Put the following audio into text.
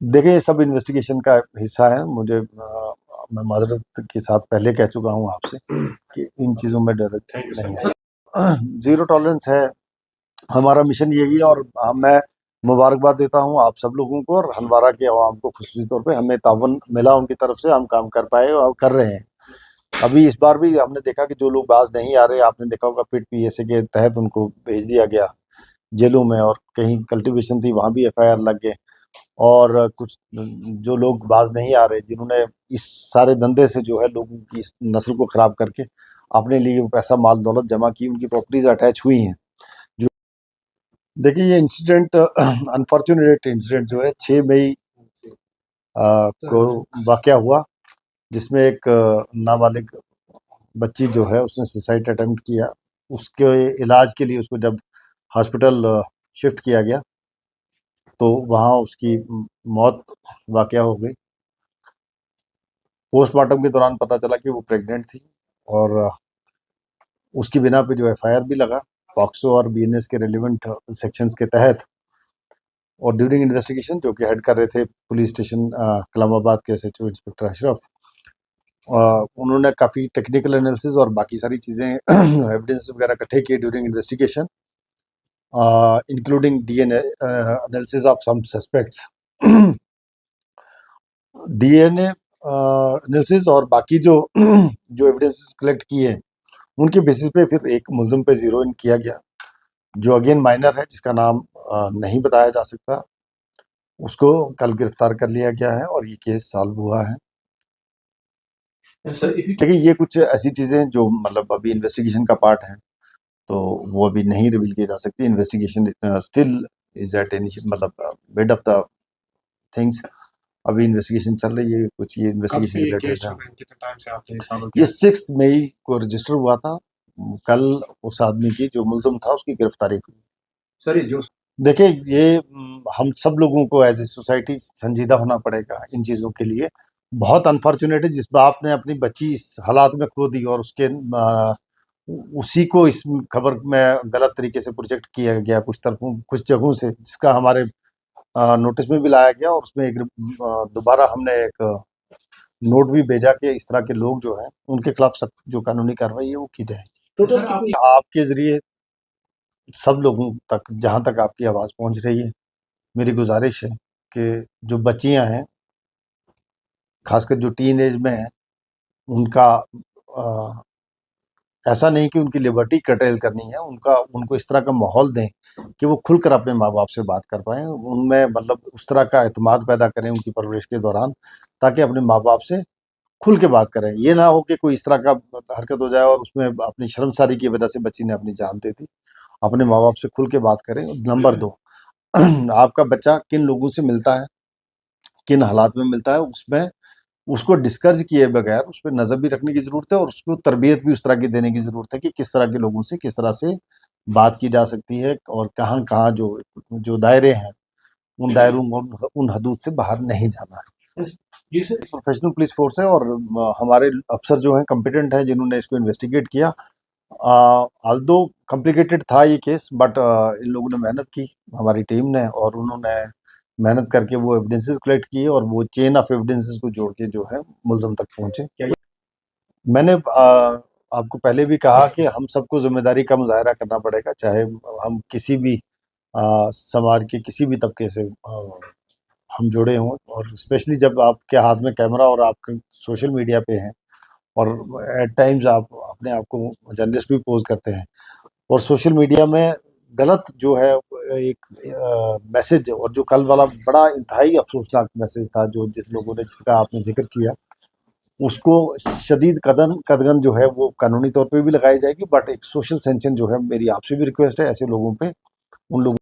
देखिए, ये सब इन्वेस्टिगेशन का हिस्सा है। मैं माज़रत के साथ पहले कह चुका हूँ आपसे कि इन चीज़ों में डर नहीं है। ज़ीरो टॉलरेंस है, हमारा मिशन यही है। और मैं मुबारकबाद देता हूँ आप सब लोगों को और हंदवाड़ा के अवाम को। ख़ुसूसी तौर पे हमें ताउन मिला उनकी तरफ से, हम काम कर पाए और कर रहे हैं। अभी इस बार भी हमने देखा कि जो लोग बाज़ नहीं आ रहे, आपने देखा होगा पिट पीएसए के तहत उनको भेज दिया गया जेलों में, और कहीं कल्टीवेशन थी वहाँ भी एफआईआर लग गए। और कुछ जो लोग बाज नहीं आ रहे, जिन्होंने इस सारे धंधे से जो है लोगों की इस नस्ल को खराब करके अपने लिए वो पैसा माल दौलत जमा की, उनकी प्रॉपर्टीज अटैच हुई हैं। जो देखिए, ये इंसिडेंट अनफॉर्चुनेट इंसिडेंट जो है 6 मई को वाकया हुआ, जिसमें एक नाबालिग बच्ची जो है उसने सुसाइड अटेम्प्ट किया। उसके इलाज के लिए उसको जब हॉस्पिटल शिफ्ट किया गया तो वहाँ उसकी मौत वाकया हो गई। पोस्टमार्टम के दौरान पता चला कि वो प्रेग्नेंट थी, और उसकी बिना पे जो एफआईआर भी लगा पॉक्सो और बीएनएस के रेलिवेंट सेक्शंस के तहत। और ड्यूरिंग इन्वेस्टिगेशन जो कि हेड कर रहे थे पुलिस स्टेशन कलामाबाद के एसएचओ इंस्पेक्टर अशरफ, उन्होंने काफ़ी टेक्निकल एनालिसिस और बाकी सारी चीज़ें एविडेंस वगैरह इकट्ठे किए during investigation, including DNA analysis of some suspects. DNA analysis और बाकी जो जो एविडेंसेस कलेक्ट किए, उनके बेसिस पे फिर एक मुलजिम पे जीरो इन किया गया, जो अगेन माइनर है, जिसका नाम नहीं बताया जा सकता। उसको कल गिरफ्तार कर लिया गया है और ये केस सॉल्व हुआ है। देखिए, ये कुछ ऐसी चीज़ें जो मतलब अभी इन्वेस्टिगेशन का पार्ट है, तो वो अभी नहीं रिवील की जा सकती। इन्वेस्टिगेशन स्टिल इज एट मतलब मिड ऑफ द थिंग्स। अभी इन्वेस्टिगेशन चल रही है, कुछ ये इन्वेस्टिगेशन रिलेटेड है। ये 6 मई को रजिस्टर हुआ था। कल उस आदमी की जो मुलजिम था उसकी गिरफ्तारी हुई। सर जो देखिए, ये हम सब लोगों को एज ए सोसाइटी संजीदा होना पड़ेगा इन चीज़ों के लिए। बहुत अनफॉर्चुनेट है जिस बाप ने अपनी बच्ची इस हालात में खो दी, और उसके उसी को इस खबर में गलत तरीके से प्रोजेक्ट किया गया कुछ तरफों कुछ जगहों से, जिसका हमारे नोटिस में भी लाया गया। और उसमें एक दोबारा हमने एक नोट भी भेजा कि इस तरह के लोग जो हैं उनके खिलाफ सख्त जो कानूनी कार्रवाई है वो की जाएगी। तो आपके ज़रिए सब लोगों तक, जहाँ तक आपकी आवाज़ पहुँच रही है, मेरी गुजारिश है कि जो बच्चियाँ हैं, खासकर जो टीन एज में हैं, उनका ऐसा नहीं कि उनकी लिबर्टी कर्टेल करनी है, उनको इस तरह का माहौल दें कि वो खुलकर अपने माँ-बाप से बात कर पाएँ। उनमें मतलब उस तरह का एतमाद पैदा करें उनकी परवरिश के दौरान, ताकि अपने माँ-बाप से खुल के बात करें। ये ना हो कि कोई इस तरह का हरकत हो जाए और उसमें अपनी शर्मसारी की वजह से बच्ची ने अपनी जान दे दी। अपने माँ-बाप से खुल के बात करें। नंबर 2, आपका बच्चा किन लोगों से मिलता है, किन हालात में मिलता है, उसमें उसको डिस्करेज किए बगैर उस पे नज़र भी रखने की ज़रूरत है, और उसको तरबियत भी उस तरह की देने की ज़रूरत है कि किस तरह के लोगों से किस तरह से बात की जा सकती है, और कहाँ-कहाँ जो जो दायरे हैं, उन दायरों उन हदूद से बाहर नहीं जाना है। जी सर। प्रोफेशनल पुलिस फोर्स है, और हमारे अफ़सर जो हैं कॉम्पिटेंट हैं, जिन्होंने इसको इन्वेस्टिगेट किया। ऑल्दो कॉम्प्लिकेटेड था ये केस, बट इन लोगों ने मेहनत की, हमारी टीम ने, और उन्होंने मेहनत करके वो एविडेंसेस कलेक्ट किए, और वो चेन ऑफ एविडेंसेस को जोड़ के जो है मुलज़िम तक पहुँचे। मैंने आपको पहले भी कहा कि हम सबको ज़िम्मेदारी का मुज़ाहरा करना पड़ेगा, चाहे हम किसी भी समाज के किसी भी तबके से हम जुड़े हों, और स्पेशली जब आपके हाथ में कैमरा और आप सोशल मीडिया पे हैं, और एट टाइम्स आप अपने आप को जर्नलिस्ट भी पोज़ करते हैं, और सोशल मीडिया में गलत जो है एक मैसेज, और जो कल वाला बड़ा इंतहाई अफसोसनाक मैसेज था, जो जिस लोगों ने जिसका आपने ज़िक्र किया, उसको शदीद कदगन जो है वो कानूनी तौर पे भी लगाई जाएगी। बट एक सोशल सेंक्शन जो है, मेरी आपसे भी रिक्वेस्ट है ऐसे लोगों पे, उन लोगों